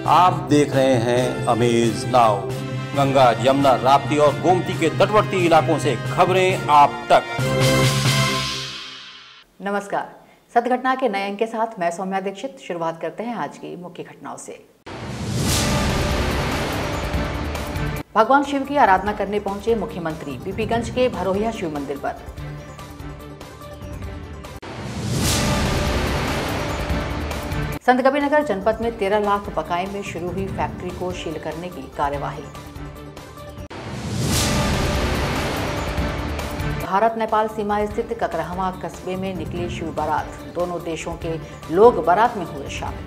आप देख रहे हैं अमेज नाउ। गंगा, यमुना, राप्ती और गोमती के तटवर्ती इलाकों से खबरें आप तक। नमस्कार, सत्य घटना के नए अंक के साथ मैं सौम्या दीक्षित। शुरुआत करते हैं आज की मुख्य घटनाओं से। भगवान शिव की आराधना करने पहुंचे मुख्यमंत्री पीपीगंज के भरोहिया शिव मंदिर पर। संतकबीरनगर जनपद में 13 लाख बकाये में शुरू हुई फैक्ट्री को सील करने की कार्यवाही। भारत नेपाल सीमा स्थित ककरहवा कस्बे में निकली शिव बारात। दोनों देशों के लोग बारात में हुए शामिल।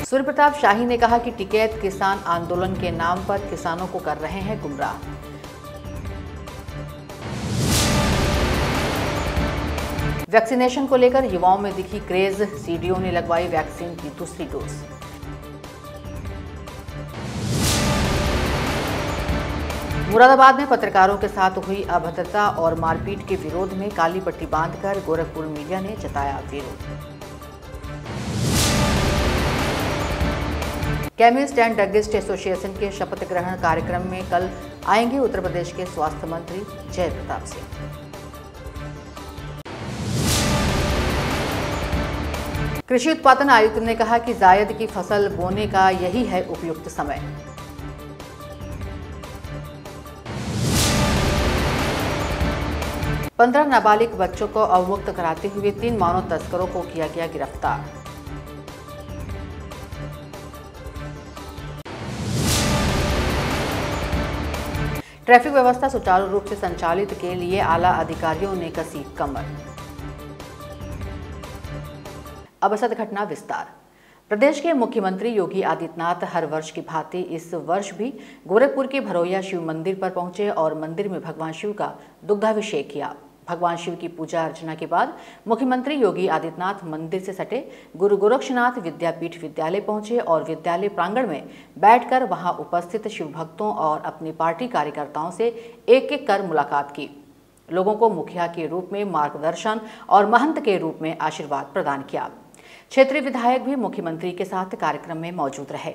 सूर्य प्रताप शाही ने कहा कि टिकैत किसान आंदोलन के नाम पर किसानों को कर रहे हैं गुमराह। वैक्सीनेशन को लेकर युवाओं में दिखी क्रेज। सीडीओ ने लगवाई वैक्सीन की दूसरी डोज। मुरादाबाद में पत्रकारों के साथ हुई अभद्रता और मारपीट के विरोध में काली पट्टी बांधकर गोरखपुर मीडिया ने जताया विरोध। केमिस्ट एंड ड्रगिस्ट एसोसिएशन के शपथ ग्रहण कार्यक्रम में कल आएंगे उत्तर प्रदेश के स्वास्थ्य मंत्री जय प्रताप सिंह। कृषि उत्पादन आयुक्त ने कहा कि जायद की फसल बोने का यही है उपयुक्त समय। पंद्रह नाबालिग बच्चों को अवमुक्त कराते हुए 3 मानव तस्करों को किया गया गिरफ्तार। ट्रैफिक व्यवस्था सुचारू रूप से संचालित के लिए आला अधिकारियों ने कसी कमर। अब सत्य घटना विस्तार। प्रदेश के मुख्यमंत्री योगी आदित्यनाथ हर वर्ष की भांति इस वर्ष भी गोरखपुर के भरोहिया शिव मंदिर पर पहुंचे और मंदिर में भगवान शिव का दुग्धाभिषेक किया। भगवान शिव की पूजा अर्चना के बाद मुख्यमंत्री योगी आदित्यनाथ मंदिर से सटे गुरु गोरक्षनाथ विद्यापीठ विद्यालय पहुंचे और विद्यालय प्रांगण में बैठकर वहां उपस्थित शिव भक्तों और अपनी पार्टी कार्यकर्ताओं से एक एक कर मुलाकात की। लोगों को मुखिया के रूप में मार्गदर्शन और महंत के रूप में आशीर्वाद प्रदान किया। क्षेत्रीय विधायक भी मुख्यमंत्री के साथ कार्यक्रम में मौजूद रहे।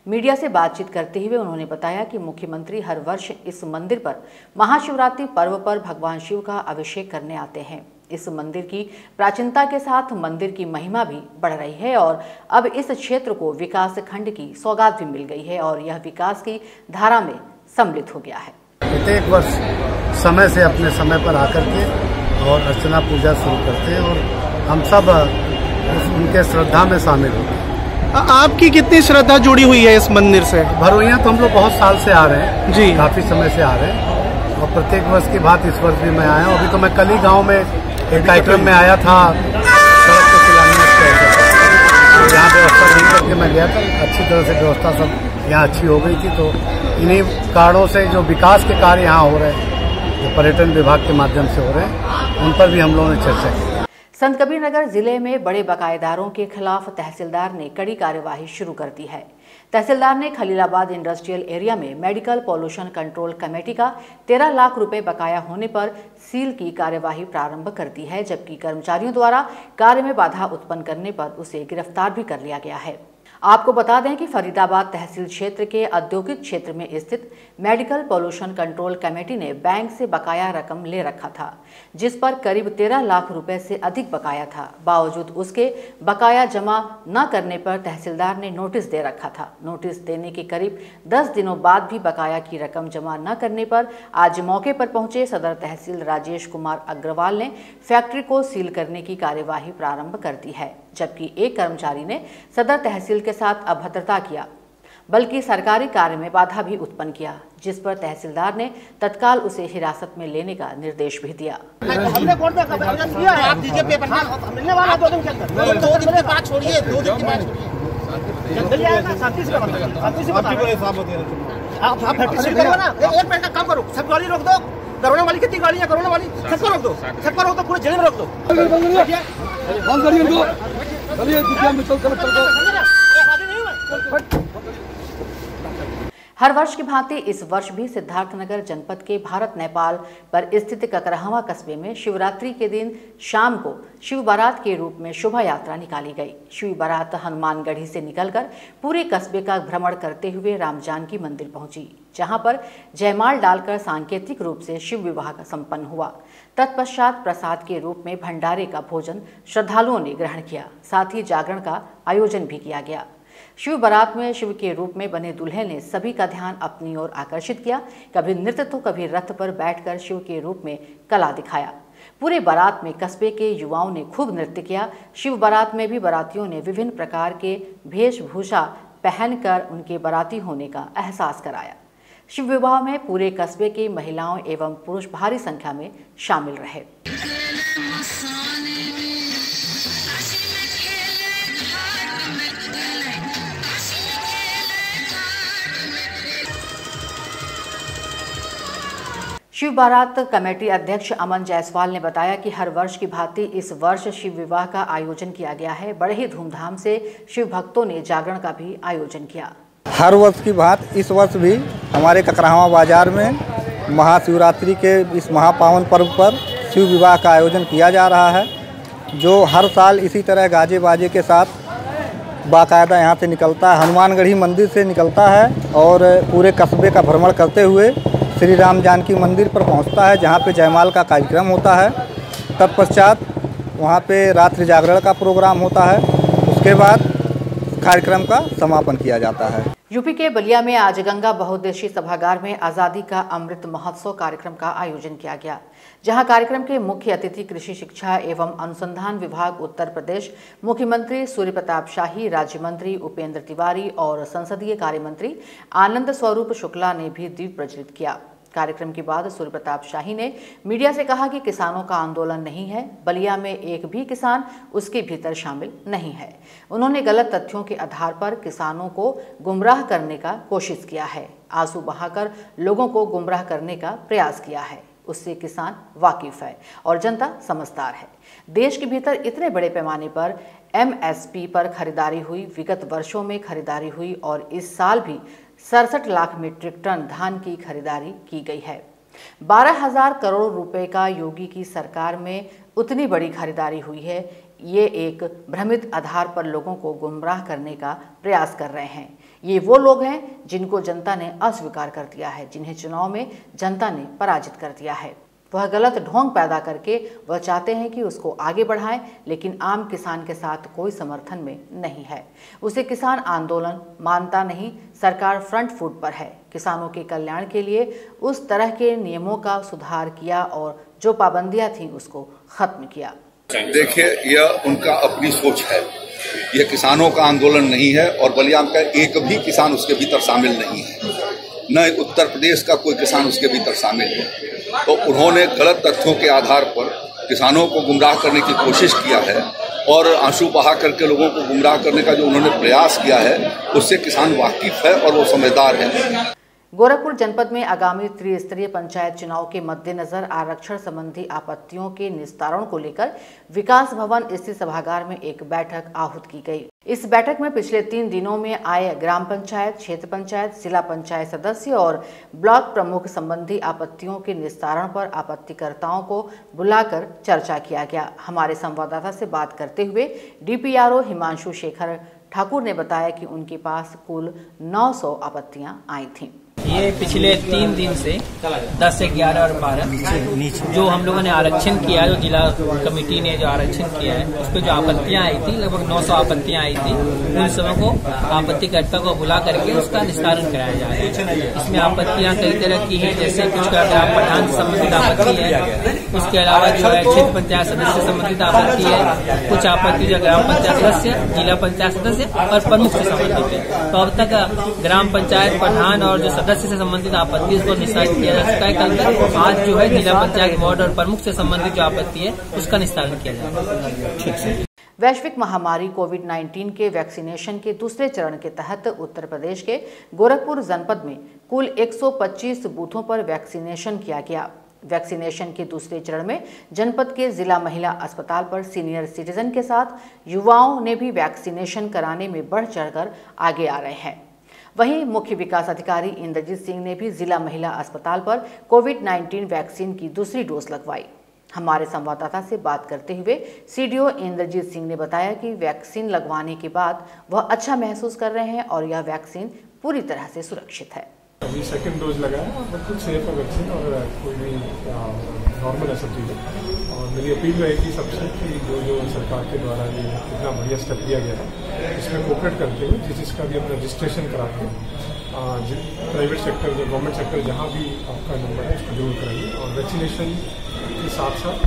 मीडिया से बातचीत करते हुए उन्होंने बताया कि मुख्यमंत्री हर वर्ष इस मंदिर पर महाशिवरात्रि पर्व पर भगवान शिव का अभिषेक करने आते हैं। इस मंदिर की प्राचीनता के साथ मंदिर की महिमा भी बढ़ रही है और अब इस क्षेत्र को विकास खंड की सौगात भी मिल गई है और यह विकास की धारा में सम्मिलित हो गया है। प्रत्येक वर्ष समय से अपने समय पर आकर के और अर्चना पूजा शुरू करते हैं और हम सब उनके श्रद्धा में शामिल होते हैं। आपकी कितनी श्रद्धा जुड़ी हुई है इस मंदिर से? भरोहिया तो हम लोग बहुत साल से आ रहे हैं जी, काफी समय से आ रहे हैं और प्रत्येक वर्ष की बात इस वर्ष भी मैं आया हूँ। अभी तो मैं कल ही गाँव में एक कार्यक्रम में आया था, सड़क के शिलान्यास यहाँ व्यवस्था नहीं करके मैं गया था। अच्छी तरह से व्यवस्था सब यहाँ अच्छी हो गई थी। तो इन्हीं कारणों से जो विकास के कार्य यहाँ हो रहे हैं, जो पर्यटन विभाग के माध्यम से हो रहे हैं, उन पर भी हम लोगों ने चर्चा की। संतकबीरनगर जिले में बड़े बकायेदारों के खिलाफ तहसीलदार ने कड़ी कार्यवाही शुरू कर दी है। तहसीलदार ने खलीलाबाद इंडस्ट्रियल एरिया में मेडिकल पॉल्यूशन कंट्रोल कमेटी का 13 लाख रुपए बकाया होने पर सील की कार्यवाही प्रारंभ कर दी है, जबकि कर्मचारियों द्वारा कार्य में बाधा उत्पन्न करने पर उसे गिरफ्तार भी कर लिया गया है। आपको बता दें कि फरीदाबाद तहसील क्षेत्र के औद्योगिक क्षेत्र में स्थित मेडिकल पॉल्यूशन कंट्रोल कमेटी ने बैंक से बकाया रकम ले रखा था, जिस पर करीब 13 लाख रुपए से अधिक बकाया था। बावजूद उसके बकाया जमा न करने पर तहसीलदार ने नोटिस दे रखा था। नोटिस देने के करीब 10 दिनों बाद भी बकाया की रकम जमा न करने पर आज मौके पर पहुंचे सदर तहसील राजेश कुमार अग्रवाल ने फैक्ट्री को सील करने की कार्यवाही प्रारंभ कर दी है, जबकि एक कर्मचारी ने सदर तहसील के साथ अभद्रता किया, बल्कि सरकारी कार्य में बाधा भी उत्पन्न किया, जिस पर तहसीलदार ने तत्काल उसे हिरासत में लेने का निर्देश भी दिया। हमने कोर्ट में आवेदन किया है, आप दीजिए पेपर, मिलने वाला 2 दिन के अंदर। 2 दिन के बाद छोड़िए, 2 दिन के बाद छोड़िए, जल्दी आएगा। शांति से आप फैक्ट्री सील करो ना। एक मिनट काम करो, सब गाड़ी रोक दो। कोरोना वाली कितनी गाड़ियाँ, कोरोना वाली सबको रोक दो, सबको रोक दो, पूरे जेल में रोक दो। हर वर्ष की भांति इस वर्ष भी सिद्धार्थनगर जनपद के भारत नेपाल पर स्थित ककराहवा कस्बे में शिवरात्रि के दिन शाम को शिव बारात के रूप में शोभा यात्रा निकाली गई। शिव बारात हनुमानगढ़ी से निकलकर पूरे कस्बे का भ्रमण करते हुए राम जानकी मंदिर पहुंची, जहां पर जयमाल डालकर सांकेतिक रूप से शिव विवाह संपन्न हुआ। तत्पश्चात प्रसाद के रूप में भंडारे का भोजन श्रद्धालुओं ने ग्रहण किया। साथ ही जागरण का आयोजन भी किया गया। शिव बारात में शिव के रूप में बने दूल्हे ने सभी का ध्यान अपनी ओर आकर्षित किया। कभी नृत्य तो कभी रथ पर बैठकर शिव के रूप में कला दिखाया। पूरे बारात में कस्बे के युवाओं ने खूब नृत्य किया। शिव बारात में भी बारातियों ने विभिन्न प्रकार के वेशभूषा पहनकर उनके बाराती होने का एहसास कराया। शिव विवाह में पूरे कस्बे की महिलाओं एवं पुरुष भारी संख्या में शामिल रहे। शिव बारात कमेटी अध्यक्ष अमन जायसवाल ने बताया कि हर वर्ष की भांति इस वर्ष शिव विवाह का आयोजन किया गया है। बड़े ही धूमधाम से शिव भक्तों ने जागरण का भी आयोजन किया। हर वर्ष की भांति इस वर्ष भी हमारे ककराहवा बाजार में महाशिवरात्रि के इस महापावन पर्व पर शिव विवाह का आयोजन किया जा रहा है, जो हर साल इसी तरह गाजे बाजे के साथ बाकायदा यहाँ से निकलता है। हनुमानगढ़ी मंदिर से निकलता है और पूरे कस्बे का भ्रमण करते हुए श्री राम जानकी मंदिर पर पहुंचता है, जहां पे जयमाल का कार्यक्रम होता है। तत्पश्चात वहां पे रात्रि जागरण का प्रोग्राम होता है। उसके बाद कार्यक्रम का समापन किया जाता है। यूपी के बलिया में आज गंगा बहुउद्देशीय सभागार में आज़ादी का अमृत महोत्सव कार्यक्रम का आयोजन किया गया, जहां कार्यक्रम के मुख्य अतिथि कृषि शिक्षा एवं अनुसंधान विभाग उत्तर प्रदेश, मुख्यमंत्री सूर्य प्रताप शाही, राज्य मंत्री उपेंद्र तिवारी और संसदीय कार्य मंत्री आनंद स्वरूप शुक्ला ने भी दीप प्रज्वलित किया। कार्यक्रम के बाद सूर्य प्रताप शाही ने मीडिया से कहा कि किसानों का आंदोलन नहीं है, बलिया में एक भी किसान उसके भीतर शामिल नहीं है। उन्होंने गलत तथ्यों के आधार पर किसानों को गुमराह करने का कोशिश किया है, आंसू बहाकर लोगों को गुमराह करने का प्रयास किया है। उससे किसान वाकिफ है और जनता समझदार है। देश के भीतर इतने बड़े पैमाने पर MSP पर खरीदारी हुई, विगत वर्षों में खरीदारी हुई और इस साल भी 67 लाख मीट्रिक टन धान की खरीदारी की गई है। 12,000 करोड़ रुपए का योगी की सरकार में उतनी बड़ी खरीदारी हुई है। ये एक भ्रमित आधार पर लोगों को गुमराह करने का प्रयास कर रहे हैं। ये वो लोग हैं जिनको जनता ने अस्वीकार कर दिया है, जिन्हें चुनाव में जनता ने पराजित कर दिया है। वह गलत ढोंग पैदा करके वह चाहते हैं कि उसको आगे बढ़ाएं, लेकिन आम किसान के साथ कोई समर्थन में नहीं है। उसे किसान आंदोलन मानता नहीं। सरकार फ्रंट फुट पर है। किसानों के कल्याण के लिए उस तरह के नियमों का सुधार किया और जो पाबंदियां थीं उसको खत्म किया। देखिए, यह उनका अपनी सोच है। यह किसानों का आंदोलन नहीं है और बलिया का एक भी किसान उसके भीतर शामिल नहीं है, न उत्तर प्रदेश का कोई किसान उसके भीतर शामिल है। तो उन्होंने गलत तथ्यों के आधार पर किसानों को गुमराह करने की कोशिश किया है और आंसू बहा करके लोगों को गुमराह करने का जो उन्होंने प्रयास किया है, उससे किसान वाकिफ है और वो समझदार है। गोरखपुर जनपद में आगामी त्रिस्तरीय पंचायत चुनाव के मद्देनजर आरक्षण संबंधी आपत्तियों के निस्तारण को लेकर विकास भवन स्थित सभागार में एक बैठक आहूत की गई। इस बैठक में पिछले 3 दिनों में आए ग्राम पंचायत, क्षेत्र पंचायत, जिला पंचायत सदस्य और ब्लॉक प्रमुख संबंधी आपत्तियों के निस्तारण पर आपत्तिकर्ताओं को बुलाकर चर्चा किया गया। हमारे संवाददाता से बात करते हुए DPRO हिमांशु शेखर ठाकुर ने बताया कि उनके पास कुल 900 आपत्तियां आई थीं। ये पिछले 3 दिन से 10 से 11 और 12 जो हम लोगों ने आरक्षण किया, जो जिला कमेटी ने जो आरक्षण किया है, उस पर जो आपत्तियां आई थी, लगभग 900 आपत्तियां आई थी। उन सबों को आपत्तिकर्ता को बुला करके उसका निस्तारण कराया जाएगा। इसमें आपत्तियां कई तरह की हैं, जैसे कुछ का ग्राम प्रधान से संबंधित आपत्ति है, उसके अलावा जो है क्षेत्र पंचायत सदस्य से संबंधित आपत्ति है, कुछ आपत्ति जो ग्राम पंचायत सदस्य, जिला पंचायत सदस्य और प्रमुख से संबंधित है। तो अब तक ग्राम पंचायत प्रधान और जो सदस्य से संबंधित आपत्ति उसको निस्तारित किया जा चुका है। कल तक आज जो है जिला पंचायत वार्ड और प्रमुख से संबंधित जो आपत्ति है उसका निस्तारण किया जाएगा। वैश्विक महामारी कोविड-19 के वैक्सीनेशन के दूसरे चरण के तहत उत्तर प्रदेश के गोरखपुर जनपद में कुल 125 बूथों पर वैक्सीनेशन किया गया। वैक्सीनेशन के दूसरे चरण में जनपद के जिला महिला अस्पताल पर सीनियर सिटीजन के साथ युवाओं ने भी वैक्सीनेशन कराने में बढ़ चढ़कर आगे आ रहे हैं। वहीं मुख्य विकास अधिकारी इंद्रजीत सिंह ने भी जिला महिला अस्पताल पर कोविड-19 वैक्सीन की दूसरी डोज लगवाई। हमारे संवाददाता से बात करते हुए सीडीओ इंद्रजीत सिंह ने बताया कि वैक्सीन लगवाने के बाद वह अच्छा महसूस कर रहे हैं और यह वैक्सीन पूरी तरह से सुरक्षित है। अभी सेकंड डोज लगा है, बिल्कुल सेफ है वैक्सीन और कोई भी नॉर्मल है सब चीज़ें। और मेरी अपील रहेगी सबसे कि जो सरकार के द्वारा ये इतना बढ़िया स्टेप लिया गया है, इसमें कोऑपरेट करते हुए जिसका भी अपना रजिस्ट्रेशन करा के प्राइवेट सेक्टर गवर्नमेंट सेक्टर जहाँ भी आपका नंबर है उसको जरूर कराइए। और वैक्सीनेशन के साथ साथ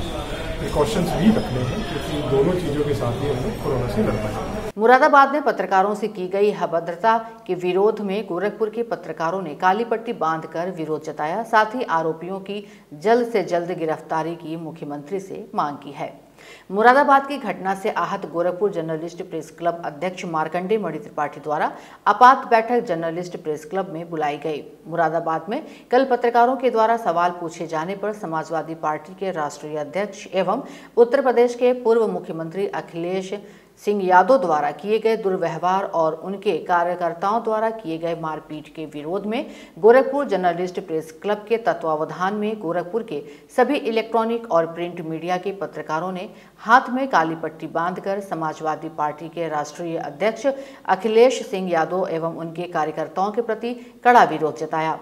प्रिकॉशंस भी रखने हैं, क्योंकि दोनों चीज़ों के साथ ही हमें कोरोना से लड़ पाएंगे। मुरादाबाद में पत्रकारों से की गई अभद्रता के विरोध में गोरखपुर के पत्रकारों ने काली पट्टी बांधकर विरोध जताया। साथ ही आरोपियों की जल्द से जल्द गिरफ्तारी की मुख्यमंत्री से मांग की है। मुरादाबाद की घटना से आहत गोरखपुर जर्नलिस्ट प्रेस क्लब अध्यक्ष मार्कंडेय मणि त्रिपाठी द्वारा आपात बैठक जर्नलिस्ट प्रेस क्लब में बुलाई गई। मुरादाबाद में कल पत्रकारों के द्वारा सवाल पूछे जाने पर समाजवादी पार्टी के राष्ट्रीय अध्यक्ष एवं उत्तर प्रदेश के पूर्व मुख्यमंत्री अखिलेश सिंह यादव द्वारा किए गए दुर्व्यवहार और उनके कार्यकर्ताओं द्वारा किए गए मारपीट के विरोध में गोरखपुर जर्नलिस्ट प्रेस क्लब के तत्वावधान में गोरखपुर के सभी इलेक्ट्रॉनिक और प्रिंट मीडिया के पत्रकारों ने हाथ में काली पट्टी बांधकर समाजवादी पार्टी के राष्ट्रीय अध्यक्ष अखिलेश सिंह यादव एवं उनके कार्यकर्ताओं के प्रति कड़ा विरोध जताया।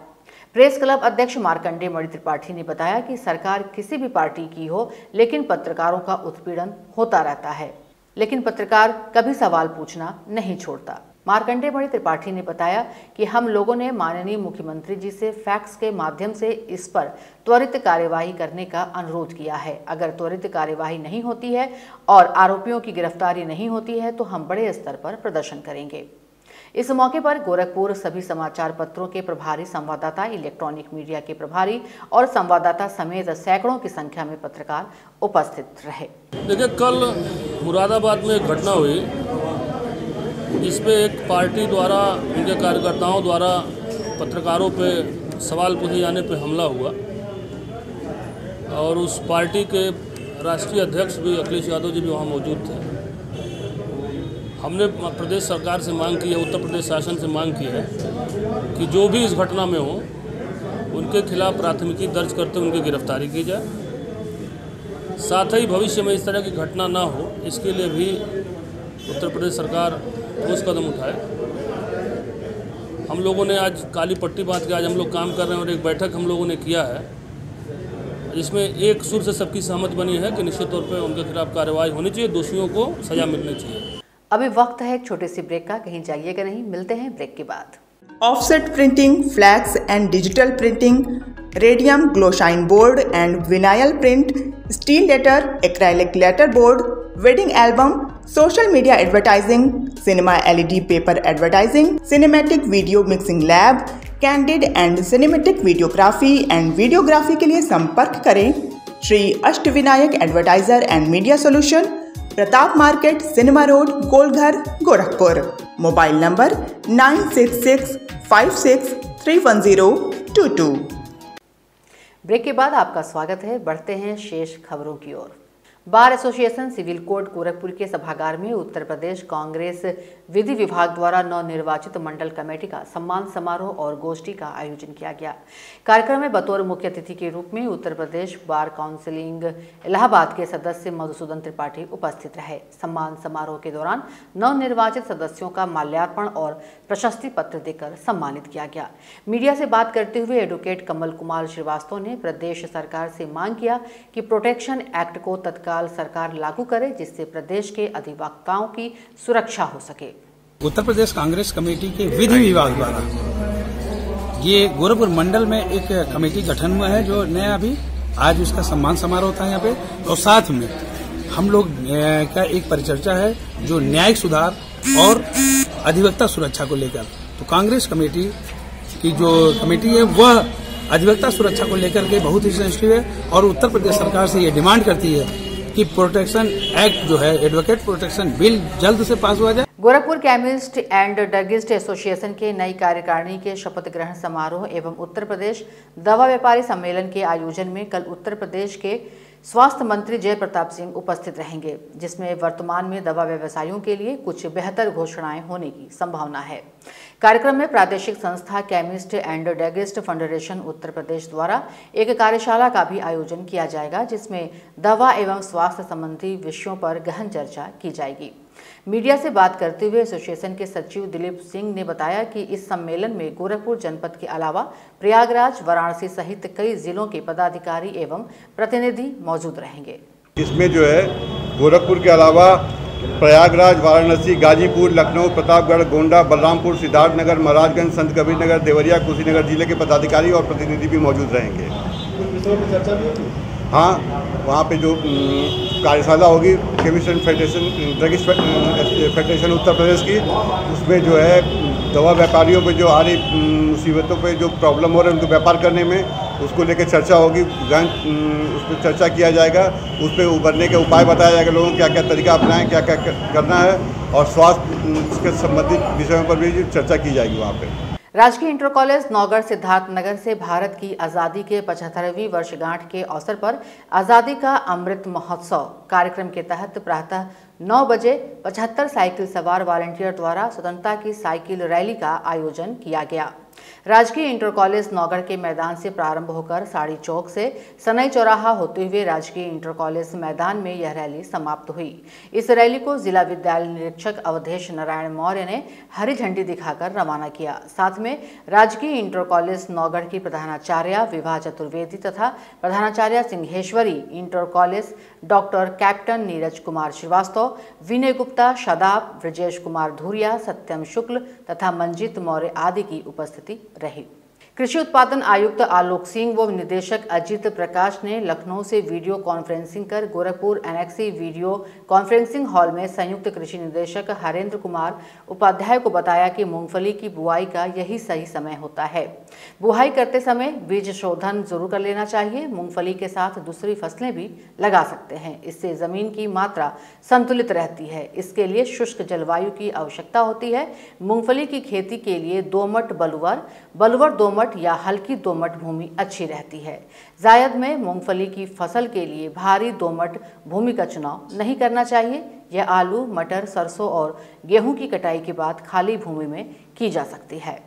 प्रेस क्लब अध्यक्ष मार्कंडेय मणि त्रिपाठी ने बताया कि सरकार किसी भी पार्टी की हो, लेकिन पत्रकारों का उत्पीड़न होता रहता है, लेकिन पत्रकार कभी सवाल पूछना नहीं छोड़ता। मार्कंडेय मणि त्रिपाठी ने बताया कि हम लोगों ने माननीय मुख्यमंत्री जी से फैक्स के माध्यम से इस पर त्वरित कार्यवाही करने का अनुरोध किया है। अगर त्वरित कार्यवाही नहीं होती है और आरोपियों की गिरफ्तारी नहीं होती है तो हम बड़े स्तर पर प्रदर्शन करेंगे। इस मौके पर गोरखपुर सभी समाचार पत्रों के प्रभारी संवाददाता, इलेक्ट्रॉनिक मीडिया के प्रभारी और संवाददाता समेत सैकड़ों की संख्या में पत्रकार उपस्थित रहे। देखिए, कल मुरादाबाद में एक घटना हुई जिसपे एक पार्टी द्वारा उनके कार्यकर्ताओं द्वारा पत्रकारों पे सवाल पूछे जाने पे हमला हुआ और उस पार्टी के राष्ट्रीय अध्यक्ष भी अखिलेश यादव जी भी वहाँ मौजूद थे। हमने प्रदेश सरकार से मांग की है, उत्तर प्रदेश शासन से मांग की है कि जो भी इस घटना में हो उनके खिलाफ प्राथमिकी दर्ज करते हुए उनकी गिरफ्तारी की जाए। साथ ही भविष्य में इस तरह की घटना ना हो, इसके लिए भी उत्तर प्रदेश सरकार ठोस कदम उठाए। हम लोगों ने आज काली पट्टी बांध के आज हम लोग काम कर रहे हैं और एक बैठक हम लोगों ने किया है जिसमें एक सुर से सबकी सहमति बनी है कि निश्चित तौर पर उनके खिलाफ कार्रवाई होनी चाहिए, दोषियों को सजा मिलनी चाहिए। अभी वक्त है एक छोटे सी ब्रेक का, कहीं जाइएगा नहीं, मिलते हैं ब्रेक के बाद। Offset printing, flex and digital printing, radium glowshine board and vinyl print, steel letter, acrylic letter board, wedding album, social media advertising, cinema LED paper advertising, cinematic video mixing lab, candid and cinematic videography and videography के लिए संपर्क करें Shri Ashtavinayak advertiser and media solution, Pratap market, cinema road, Golghar, Gorakhpur. Mobile number 9665631022। Break के बाद आपका स्वागत है। बढ़ते हैं शेष खबरों की ओर। Bar association civil court Gorakhpur के सभागार में उत्तर प्रदेश कांग्रेस विधि विभाग द्वारा नवनिर्वाचित मंडल कमेटी का सम्मान समारोह और गोष्ठी का आयोजन किया गया। कार्यक्रम में बतौर मुख्य अतिथि के रूप में उत्तर प्रदेश बार काउंसिलिंग इलाहाबाद के सदस्य मधुसूदन त्रिपाठी उपस्थित रहे। सम्मान समारोह के दौरान नवनिर्वाचित सदस्यों का माल्यार्पण और प्रशस्ति पत्र देकर सम्मानित किया गया। मीडिया से बात करते हुए एडवोकेट कमल कुमार श्रीवास्तव ने प्रदेश सरकार से मांग किया कि प्रोटेक्शन एक्ट को तत्काल सरकार लागू करे, जिससे प्रदेश के अधिवक्ताओं की सुरक्षा हो सके। उत्तर प्रदेश कांग्रेस कमेटी के विधि विभाग द्वारा ये गोरखपुर मंडल में एक कमेटी गठन हुआ है जो नया अभी आज उसका सम्मान समारोह था यहाँ पे, और साथ में हम लोग का एक परिचर्चा है जो न्यायिक सुधार और अधिवक्ता सुरक्षा को लेकर। तो कांग्रेस कमेटी की जो कमेटी है वह अधिवक्ता सुरक्षा को लेकर के बहुत ही सेंसिटिव है और उत्तर प्रदेश सरकार से ये डिमांड करती है कि प्रोटेक्शन एक्ट जो है, एडवोकेट प्रोटेक्शन बिल जल्द से पास हुआ जाए। Gorakhpur chemist and druggist association के नई कार्यकारिणी के शपथ ग्रहण समारोह एवं उत्तर प्रदेश दवा व्यापारी सम्मेलन के आयोजन में कल उत्तर प्रदेश के स्वास्थ्य मंत्री जय प्रताप सिंह उपस्थित रहेंगे, जिसमें वर्तमान में दवा व्यवसायियों के लिए कुछ बेहतर घोषणाएं होने की संभावना है। कार्यक्रम में प्रादेशिक संस्था chemist and druggist federation Uttar प्रदेश द्वारा एक कार्यशाला का भी आयोजन किया जाएगा, जिसमें दवा एवं स्वास्थ्य संबंधी विषयों पर गहन चर्चा की जाएगी। मीडिया से बात करते हुए एसोसिएशन के सचिव दिलीप सिंह ने बताया कि इस सम्मेलन में गोरखपुर जनपद के अलावा प्रयागराज, वाराणसी सहित कई जिलों के पदाधिकारी एवं प्रतिनिधि मौजूद रहेंगे। इसमें जो है गोरखपुर के अलावा प्रयागराज, वाराणसी, गाजीपुर, लखनऊ, प्रतापगढ़, गोंडा, बलरामपुर, सिद्धार्थनगर, महाराजगंज, संत कबीरनगर, देवरिया, कुशीनगर जिले के पदाधिकारी और प्रतिनिधि भी मौजूद रहेंगे। हाँ, वहाँ पे जो कार्यशाला होगी chemist and federation druggist federation Uttar Pradesh की, उसमें जो है दवा व्यापारियों पे जो आ रही मुसीबतों पे जो प्रॉब्लम हो रहा है उनको व्यापार करने में, उसको लेकर चर्चा होगी, उस पर चर्चा किया जाएगा, उस पर उभरने के उपाय बताया जाएगा, लोगों को क्या क्या तरीका अपनाएं, क्या क्या करना है, और स्वास्थ्य के संबंधित विषयों पर भी चर्चा की जाएगी वहाँ पे। राजकीय इंटर कॉलेज नौगढ़ सिद्धार्थनगर से भारत की आज़ादी के 75वीं वर्षगांठ के अवसर पर आज़ादी का अमृत महोत्सव कार्यक्रम के तहत प्रातः 9 बजे 75 साइकिल सवार वॉलंटियर द्वारा स्वतंत्रता की साइकिल रैली का आयोजन किया गया। राजकीय इंटर कॉलेज नौगढ़ के मैदान से प्रारंभ होकर साड़ी चौक से सनई चौराहा होते हुए राजकीय इंटर कॉलेज मैदान में यह रैली समाप्त हुई। इस रैली को जिला विद्यालय निरीक्षक अवधेश नारायण मौर्य ने हरी झंडी दिखाकर रवाना किया। साथ में राजकीय इंटर कॉलेज नौगढ़ की प्रधानाचार्य विभा चतुर्वेदी तथा प्रधानाचार्य Sinheshwari, inter college doctor captain Neeraj Kumar Srivastava, Vinay Gupta, Shadab, Brajesh Kumar Dhuriya, Satyam Shukla तथा मंजीत मौर्य आदि की उपस्थिति रही। कृषि उत्पादन आयुक्त आलोक सिंह व निदेशक अजित प्रकाश ने लखनऊ से वीडियो कॉन्फ्रेंसिंग कर Gorakhpur annexe video conferencing hall में संयुक्त कृषि निदेशक हरेंद्र कुमार उपाध्याय को बताया कि मूंगफली की बुआई का यही सही समय होता है। बुआई करते समय बीज शोधन जरूर कर लेना चाहिए। मूंगफली के साथ दूसरी फसलें भी लगा सकते हैं, इससे जमीन की मात्रा संतुलित रहती है। इसके लिए शुष्क जलवायु की आवश्यकता होती है। मूंगफली की खेती के लिए दोमट, बलुवर दोमट या हल्की दोमट भूमि अच्छी रहती है। जायद में मूंगफली की फसल के लिए भारी दोमट भूमि का चुनाव नहीं करना चाहिए। यह आलू, मटर, सरसों और गेहूं की कटाई के बाद खाली भूमि में की जा सकती है।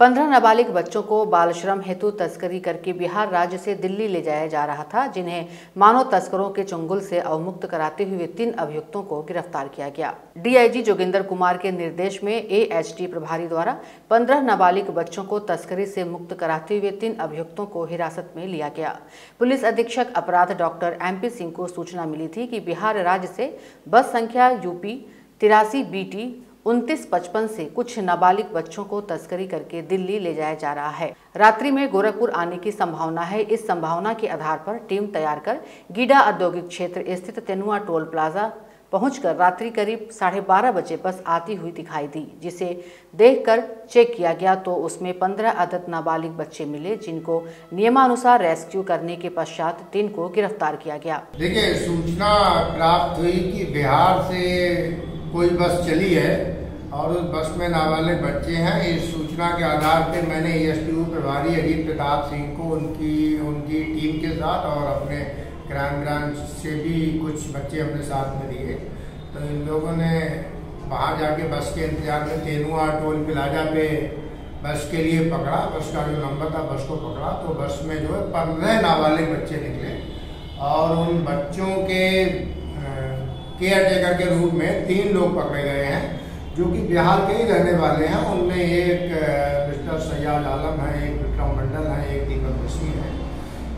15 नाबालिग बच्चों को बाल श्रम हेतु तस्करी करके बिहार राज्य से दिल्ली ले जाया जा रहा था, जिन्हें मानव तस्करों के चंगुल से अवमुक्त कराते हुए 3 अभियुक्तों को गिरफ्तार किया गया। डीआईजी जोगिंदर कुमार के निर्देश में एएचटी प्रभारी द्वारा 15 नाबालिग बच्चों को तस्करी से मुक्त कराते हुए 3 अभियुक्तों को हिरासत में लिया गया। पुलिस अधीक्षक अपराध डॉक्टर MP सिंह को सूचना मिली थी कि बिहार राज्य से बस संख्या UP 83 BT 2955 से कुछ नाबालिग बच्चों को तस्करी करके दिल्ली ले जाया जा रहा है। रात्रि में गोरखपुर आने की संभावना है। इस संभावना के आधार पर टीम तैयार कर गीडा औद्योगिक क्षेत्र स्थित तेनुआ टोल प्लाजा पहुंचकर रात्रि करीब 12:30 बजे बस आती हुई दिखाई दी, जिसे देखकर चेक किया गया तो उसमें 15 अदद नाबालिग बच्चे मिले, जिनको नियमानुसार रेस्क्यू करने के पश्चात 3 को गिरफ्तार किया गया। देखिए, सूचना प्राप्त हुई कि बिहार से कोई बस चली है और उस बस में नाबालिग बच्चे हैं। इस सूचना के आधार पर मैंने एएसटीयू प्रभारी अजीत प्रताप सिंह को उनकी टीम के साथ और अपने क्राइम ब्रांच से भी कुछ बच्चे अपने साथ में दिए। तो इन लोगों ने वहाँ जाके बस के इंतजार में तेनुआ टोल प्लाजा पे बस के लिए पकड़ा। बस का जो नंबर था बस को पकड़ा तो बस में जो है 15 नाबालिग बच्चे निकले और उन बच्चों के केयर टेकर के रूप में 3 लोग पकड़े गए हैं, जो कि बिहार के ही रहने वाले हैं। उनमें एक मिस्टर सैयाद आलम है, एक विक्रम मंडल है, एक दीपक मिश्री है।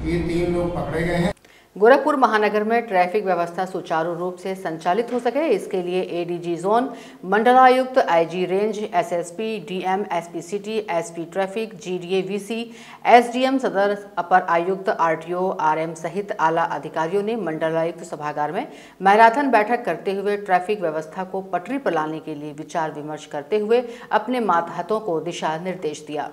ये 3 लोग पकड़े गए हैं। गोरखपुर महानगर में ट्रैफिक व्यवस्था सुचारू रूप से संचालित हो सके, इसके लिए एडीजी जोन, मंडलायुक्त, IG range, SSP, DM, SP city, SP traffic, GDA VC, SDM सदर, अपर आयुक्त, आरटीओ, आरएम सहित आला अधिकारियों ने मंडलायुक्त सभागार में मैराथन बैठक करते हुए ट्रैफिक व्यवस्था को पटरी पर लाने के लिए विचार विमर्श करते हुए अपने मातहतों को दिशा निर्देश दिया।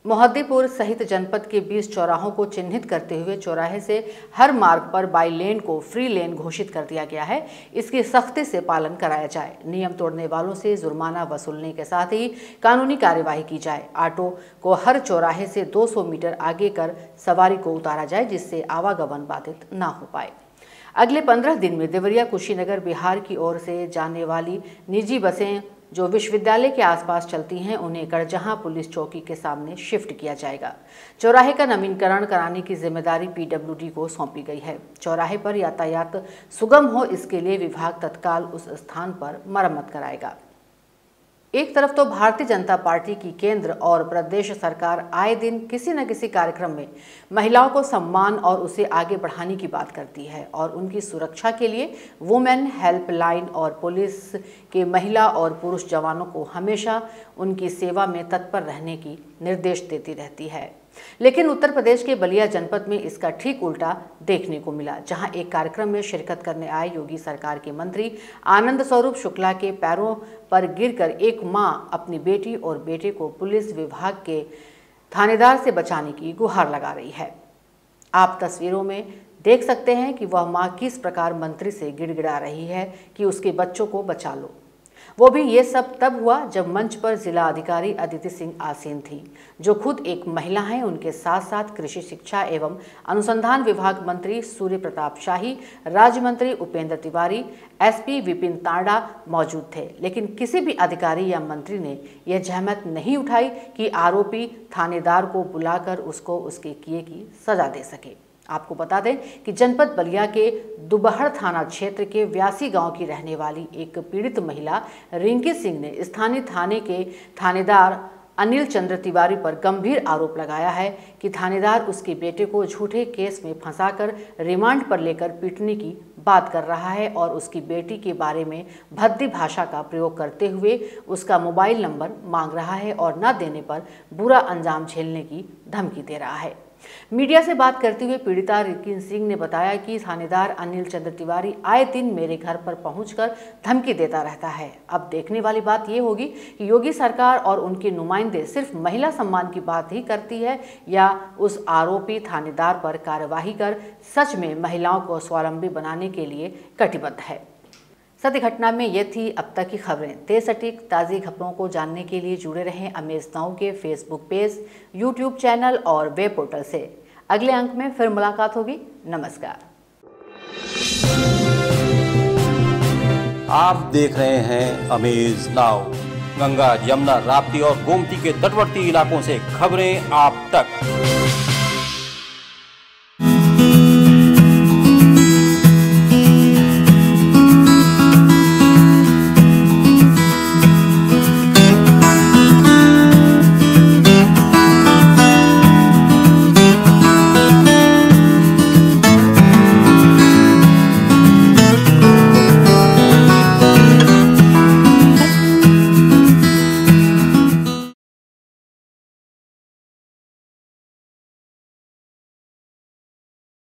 मोहद्दीपुर सहित जनपद के 20 चौराहों को चिन्हित करते हुए चौराहे से हर मार्ग पर बाई लेन को फ्री लेन घोषित कर दिया गया है। इसकी सख्ती से पालन कराया जाए। नियम तोड़ने वालों से जुर्माना वसूलने के साथ ही कानूनी कार्यवाही की जाए। ऑटो को हर चौराहे से 200 मीटर आगे कर सवारी को उतारा जाए, जिससे आवागमन बाधित न हो पाए। अगले 15 दिन में देवरिया कुशीनगर बिहार की ओर से जाने वाली निजी बसें जो विश्वविद्यालय के आसपास चलती हैं, उन्हें करजहां पुलिस चौकी के सामने शिफ्ट किया जाएगा। चौराहे का नवीनीकरण कराने की जिम्मेदारी पीडब्ल्यूडी को सौंपी गई है। चौराहे पर यातायात सुगम हो, इसके लिए विभाग तत्काल उस स्थान पर मरम्मत कराएगा। एक तरफ तो भारतीय जनता पार्टी की केंद्र और प्रदेश सरकार आए दिन किसी न किसी कार्यक्रम में महिलाओं को सम्मान और उसे आगे बढ़ाने की बात करती है और उनकी सुरक्षा के लिए वुमेन हेल्पलाइन और पुलिस के महिला और पुरुष जवानों को हमेशा उनकी सेवा में तत्पर रहने की निर्देश देती रहती है। लेकिन उत्तर प्रदेश के बलिया जनपद में इसका ठीक उल्टा देखने को मिला, जहां एक कार्यक्रम में शिरकत करने आए योगी सरकार के मंत्री आनंद स्वरूप शुक्ला के पैरों पर गिरकर एक मां अपनी बेटी और बेटे को पुलिस विभाग के थानेदार से बचाने की गुहार लगा रही है। आप तस्वीरों में देख सकते हैं कि वह मां किस प्रकार मंत्री से गिड़गिड़ा रही है कि उसके बच्चों को बचा लो। वो भी ये सब तब हुआ जब मंच पर जिला अधिकारी अदिति सिंह आसीन थी, जो खुद एक महिला हैं। उनके साथ साथ कृषि शिक्षा एवं अनुसंधान विभाग मंत्री सूर्य प्रताप शाही, राज्य मंत्री उपेंद्र तिवारी, एसपी विपिन तांडा मौजूद थे। लेकिन किसी भी अधिकारी या मंत्री ने यह जहमत नहीं उठाई कि आरोपी थानेदार को बुलाकर उसको उसके किए की सजा दे सके। आपको बता दें कि जनपद बलिया के दुबहड़ थाना क्षेत्र के व्यासी गांव की रहने वाली एक पीड़ित महिला रिंकी सिंह ने स्थानीय थाने के थानेदार अनिल चंद्र तिवारी पर गंभीर आरोप लगाया है कि थानेदार उसके बेटे को झूठे केस में फंसाकर रिमांड पर लेकर पीटने की बात कर रहा है और उसकी बेटी के बारे में भद्दी भाषा का प्रयोग करते हुए उसका मोबाइल नंबर मांग रहा है और न देने पर बुरा अंजाम झेलने की धमकी दे रहा है। मीडिया से बात करते हुए पीड़िता रिंकी सिंह ने बताया कि थानेदार अनिल चंद्र तिवारी आए दिन मेरे घर पर पहुंचकर धमकी देता रहता है। अब देखने वाली बात यह होगी कि योगी सरकार और उनके नुमाइंदे सिर्फ महिला सम्मान की बात ही करती है या उस आरोपी थानेदार पर कार्यवाही कर सच में महिलाओं को स्वावलंबी बनाने के लिए कटिबद्ध है। सत्य घटना में ये थी अब तक की खबरें। तेज सटीक ताज़ी खबरों को जानने के लिए जुड़े रहें अमेज नाउ के फेसबुक पेज, यूट्यूब चैनल और वेब पोर्टल से। अगले अंक में फिर मुलाकात होगी। नमस्कार। आप देख रहे हैं अमेज नाउ। गंगा, यमुना, राप्ती और गोमती के तटवर्ती इलाकों से खबरें आप तक।